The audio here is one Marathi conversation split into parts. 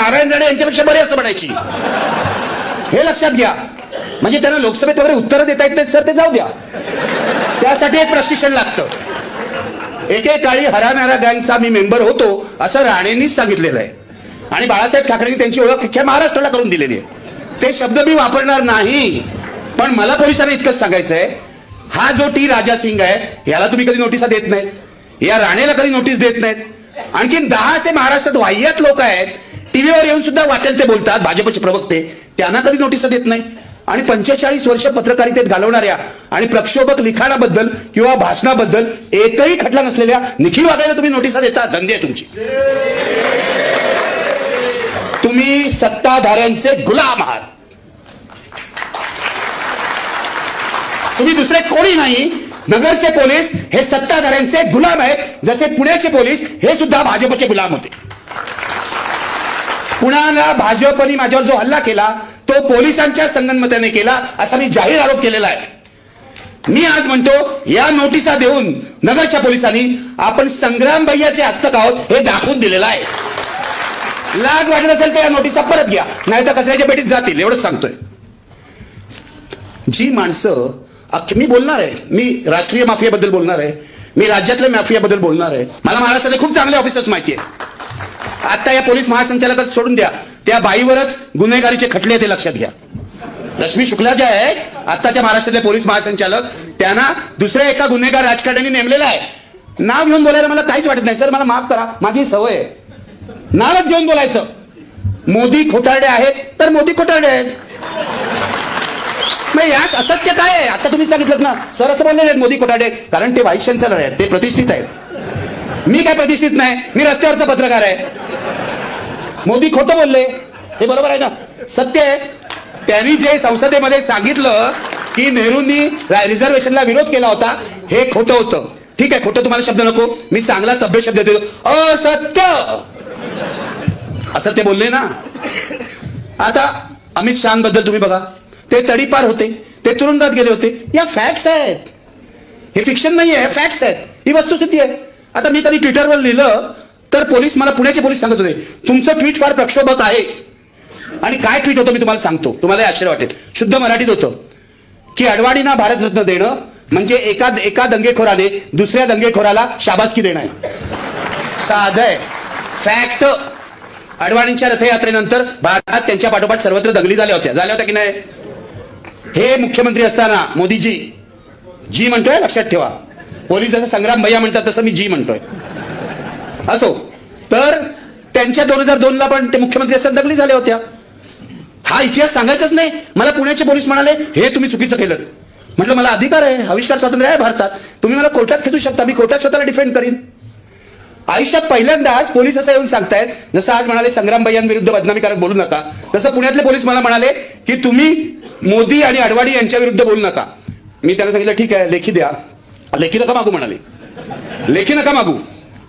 नारायण राणे यांच्यापेक्षा बरे असं म्हणायची. हे लक्षात घ्या. म्हणजे त्यांना लोकसभेत वगैरे उत्तरं देता येत नाहीत सर, ते जाऊ द्या, त्यासाठी एक प्रशिक्षण लागतं. एकेकाळी हराणारा गँगचा मी मेंबर होतो असं राणेंनीच सांगितलेलं आहे. आणि बाळासाहेब ठाकरेंनी त्यांची ओळख अख्ख्या महाराष्ट्राला करून दिलेली आहे. ते शब्द मी वापरणार नाही. पण मला पोलिसांना इतकंच सांगायचंय, हा जो टी राजा सिंग आहे याला तुम्ही कधी नोटिसा देत नाहीत, या राणेला कधी नोटीस देत नाहीत. आणखीन 10 असे महाराष्ट्रात वाह्यात लोक आहेत, टीव्हीवर येऊन सुद्धा वाटेल ते बोलतात, भाजपचे प्रवक्ते, त्यांना कधी नोटिसा देत नाही. आणि 45 वर्ष पत्रकारितेत घालवणाऱ्या आणि प्रक्षोभक लिखाणाबद्दल किंवा भाषणाबद्दल एकही खटला नसलेल्या निखिल वाघेला तुम्ही नोटिसा देता. धंदे आहे तुमची. तुम्ही सत्ताधाऱ्यांचे गुलाम आहात. तुम्ही दुसरे कोणी नाही. नगरचे पोलीस हे सत्ताधाऱ्यांचे गुलाम आहेत, जसे पुण्याचे पोलीस हे सुद्धा भाजपचे गुलाम होते. पुण्याला भाजपने माझ्यावर जो हल्ला केला तो पोलिसांच्या संगनमताने केला असा मी जाहीर आरोप केलेला आहे. मी आज म्हणतो, या नोटिसा देऊन नगरच्या पोलिसांनी आपण संग्राम भैयाचे हस्तक आहोत हे दाखवून दिलेलं आहे. लाज वाटत असेल तर या नोटिसा परत घ्या, नाही तर कचऱ्याच्या पेटीत जातील, एवढंच सांगतोय. जी माणसं, मी बोलणार आहे, मी राष्ट्रीय माफियाबद्दल बोलणार आहे, मी राज्यातल्या माफियाबद्दल बोलणार आहे. मला महाराष्ट्रातले खूप चांगले ऑफिसर्स माहिती आहे. आता या पोलीस महासंचालकात सोडून द्या, त्या बाईवरच गुन्हेगारीचे खटले ते लक्षात घ्या. रश्मी शुक्ला ज्या आहे आताच्या महाराष्ट्रातले पोलीस महासंचालक, त्यांना दुसऱ्या एका गुन्हेगार राजकारण्यांनी नेमलेला आहे. नाव घेऊन बोलायला मला काहीच वाटत नाही सर, मला माफ करा, माझी सवय आहे नावच घेऊन बोलायचं. मोदी खोटारडे आहेत तर मोदी खोटारडे आहेत. मग यास असत्य काय आहे? आता तुम्ही सांगितलं ना सर, असं बोलले मोदी खोटारडे, कारण ते व्हाईस चान्सलर आहेत, ते प्रतिष्ठित आहेत. मी काय प्रतिष्ठित नाही, मी रस्त्यावरचा पत्रकार आहे. मोदी खोटं बोलले हे बरोबर आहे ना? सत्य आहे. त्यांनी जे संसदेमध्ये सांगितलं की नेहरूंनी रिझर्वेशनला विरोध केला होता, हे खोटं होतं. ठीक आहे, खोटं तुम्हाला शब्द नको, मी चांगला सभ्य शब्द देतो, असत्य असं ते बोलले ना. आता अमित शहाबद्दल तुम्ही बघा, ते तडीपार होते, ते तुरुंगात गेले होते. या फॅक्ट्स आहेत, हे फिक्शन नाही आहे, फॅक्ट्स आहेत, ही वस्तुस्थिती आहे. आता मी कधी ट्विटरवर लिहिलं तर पोलीस, मला पुण्याचे पोलीस सांगत होते तुमचं ट्विट फार प्रक्षोभक आहे. आणि काय ट्विट होतं मी तुम्हाला सांगतो, तुम्हाला आश्चर्य वाटेल. शुद्ध मराठीत होतं की अडवाणींना भारतरत्न देणं म्हणजे एका दंगेखोराने दुसऱ्या दंगेखोराला शाबासकी देणं आहे. साधं आहे, फॅक्ट. अडवाणींच्या रथयात्रेनंतर भारतात त्यांच्या पाठोपाठ सर्वत्र दंगली झाल्या होत्या की नाही? हे मुख्यमंत्री असताना मोदीजी, जी म्हणतोय लक्षात ठेवा, पोलीस जसं संग्राम भैया म्हणतात तसं मी जी म्हणतोय. असो, तर त्यांच्या 2002ला पण ते मुख्यमंत्री असताना दंगली झाल्या होत्या. हा इतिहास सांगायचाच नाही. मला पुण्याचे पोलीस म्हणाले हे तुम्ही चुकीचं केलं. म्हटलं मला अधिकार आहे, आविष्कार स्वातंत्र्य आहे भारतात, तुम्ही मला कोर्टात खेचू शकता, मी कोर्टात स्वतःला डिफेंड करीन. आयुष्यात पहिल्यांदाच पोलीस असं येऊन सांगतायत, जसं आज म्हणाले संग्राम भैयांविरुद्ध बदनामीकारक बोलू नका, तसं पुण्यातले पोलीस मला म्हणाले की तुम्ही मोदी आणि अडवाणी यांच्या विरुद्ध बोलू नका. मी त्यांना सांगितलं ठीक आहे, लेखी द्या. लेखी नका मागू म्हणाले, लेखी नका मागू.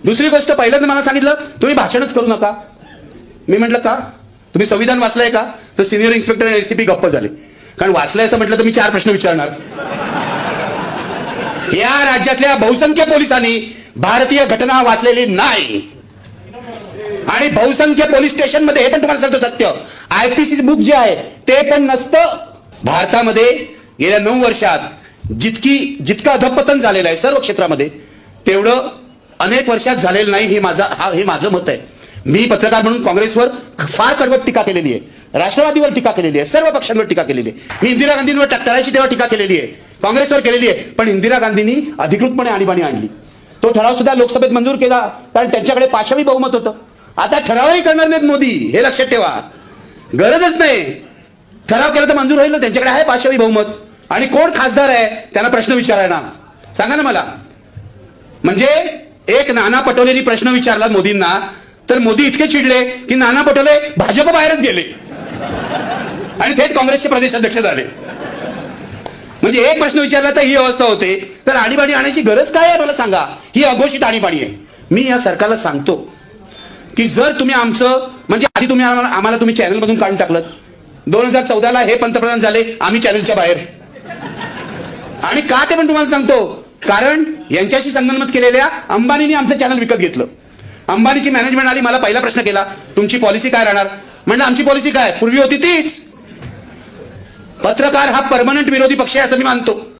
दुसरी गोष्ट, पहिल्यांदा मला सांगितलं तुम्ही भाषणच करू नका. मी म्हटलं का? तुम्ही संविधान वाचलंय का? तर सिनियर इन्स्पेक्टर आणि एसीपी गप्प झाले, कारण वाचलंय असं म्हटलं तर मी 4 प्रश्न विचारणार. या राज्यातल्या बहुसंख्य पोलिसांनी भारतीय घटना वाचलेली नाही. आणि बहुसंख्य पोलीस स्टेशन मध्ये, हे पण तुम्हाला सांगतो सत्य, आयपीसी बुक जे आहे ते पण नसतं. भारतामध्ये गेल्या 9 वर्षात जितकं अधपतन झालेलं आहे सर्व क्षेत्रामध्ये, तेवढं अनेक वर्षात झालेलं नाही. हे माझं मत आहे. मी पत्रकार म्हणून काँग्रेसवर फार कडवट टीका केलेली आहे, राष्ट्रवादीवर टीका केलेली आहे, सर्व पक्षांवर टीका केलेली आहे. मी इंदिरा गांधींवर करायची तेव्हा टीका केलेली आहे, काँग्रेसवर केलेली आहे. पण इंदिरा गांधींनी अधिकृतपणे आणीबाणी आणली. तो ठराव सुद्धा लोकसभेत मंजूर केला, कारण त्यांच्याकडे पाशवी बहुमत होतं. आता ठरावही करणार नाहीत मोदी, हे लक्षात ठेवा. गरजच नाही, ठराव केला तर मंजूर होईल ना, त्यांच्याकडे आहे पाशवी बहुमत. आणि कोण खासदार आहे त्यांना प्रश्न विचारायला सांगा ना मला. म्हणजे एक नाना पटोलेंनी प्रश्न विचारला मोदींना, तर मोदी इतके चिडले की नाना पटोले भाजप बाहेरच गेले आणि थेट काँग्रेसचे प्रदेश अध्यक्ष झाले. म्हणजे एक प्रश्न विचारला तर ही अवस्था होते, तर आणीबाणी आणायची गरज काय आहे मला सांगा? ही अघोषित आणीबाणी आहे. मी या सरकारला सांगतो की जर तुम्ही आमचं, म्हणजे आधी तुम्ही आम्हाला तुम्ही चॅनलमधून काढून टाकलं, 2014ला हे पंतप्रधान झाले, आम्ही चॅनलच्या बाहेर. आणि का ते पण तुम्हाला सांगतो, कारण यांच्याशी संगनमत केलेल्या अंबानींनी आमचं चॅनल विकत घेतलं. अंबानीची मॅनेजमेंट आली, मला पहिला प्रश्न केला, तुमची पॉलिसी काय राहणार? म्हणलं आमची पॉलिसी काय पूर्वी होती तीच. पत्रकार हा परमनंट विरोधी पक्ष आहे असं मी मानतो.